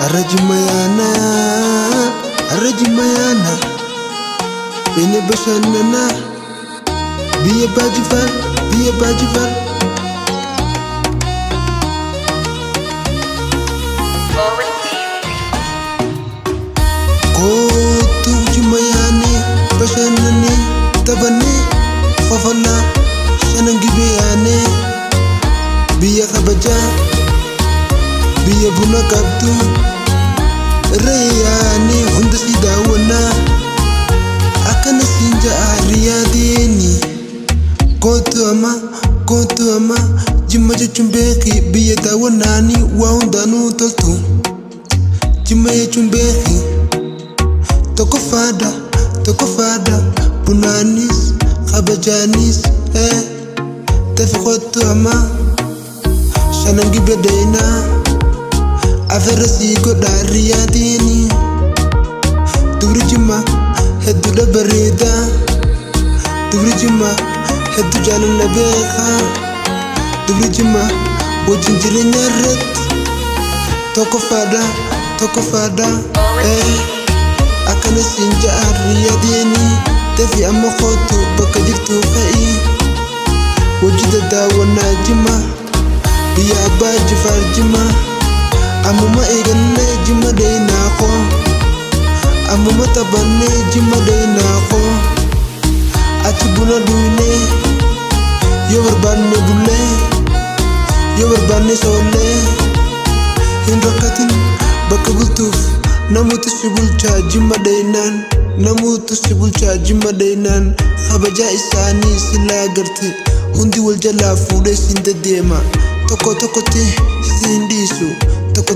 Arajimayana, Arajimayana, Bene Bashanana, Be a Bajifar, Be a Bajifar. Kotu Jimayani, Bashanani, Tabane, Fafala, Shanangibeyane, Be a Kabaja, Be a Bunakabtu. Rayani hundasi dawana akana sinja ariyadini kotu ama jima chumbeki biya dawanani waundanu toltu jima chumbeki toko fada bunanis khabajanis tafi kotu ama shanangi bedena Averasi ko dariyadini Turijima heddu da barida Turijima heddu jalan labeka Turijima wajinjiri nyaret Toko fada Akana sinja ariyadini Tefi amma khotu baka jirtu kai Wajida dawana jima Biya abaji farjima Amuma igane jima dey nako Amuma tabane jima dey nako Ati buna duine Yo barbane bule Yo barbane sole Hinrakatin baka bultuf Namutu sibulcha jima dey nan Namutu sibulcha jima dey nan Khabaja isani sila garte Hundi waljala fude sinde dema Toko te sindisu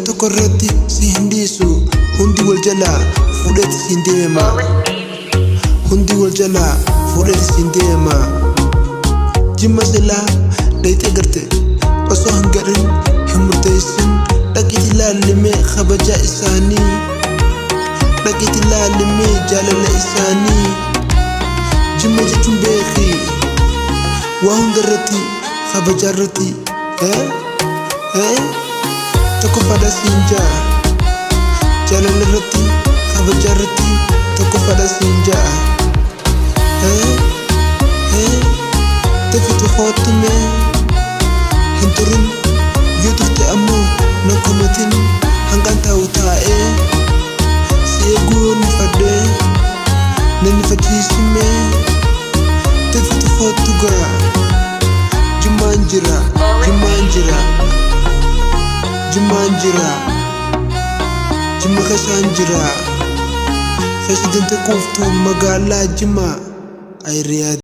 Toko rati si hindisu Hundi waljala fudet sindema Hundi waljala fudet sindema Jima sila daite garte Oso hangarin himurtaisin Dakiti lalime khabaja isani Dakiti lalime jalala isani Jima jachumbeki Wahundarati khabajarati Toko pada sinja Jalan rati Khabajarati Toko pada sinja Tefitu khotume Hinturun Yudufte amu Nakumatin Hanggan tau tae Siegu nifade Nanifajisime Tefitu khotuga Jumanjira Jima kasanjira Presidente kuftu magala jima ay riyad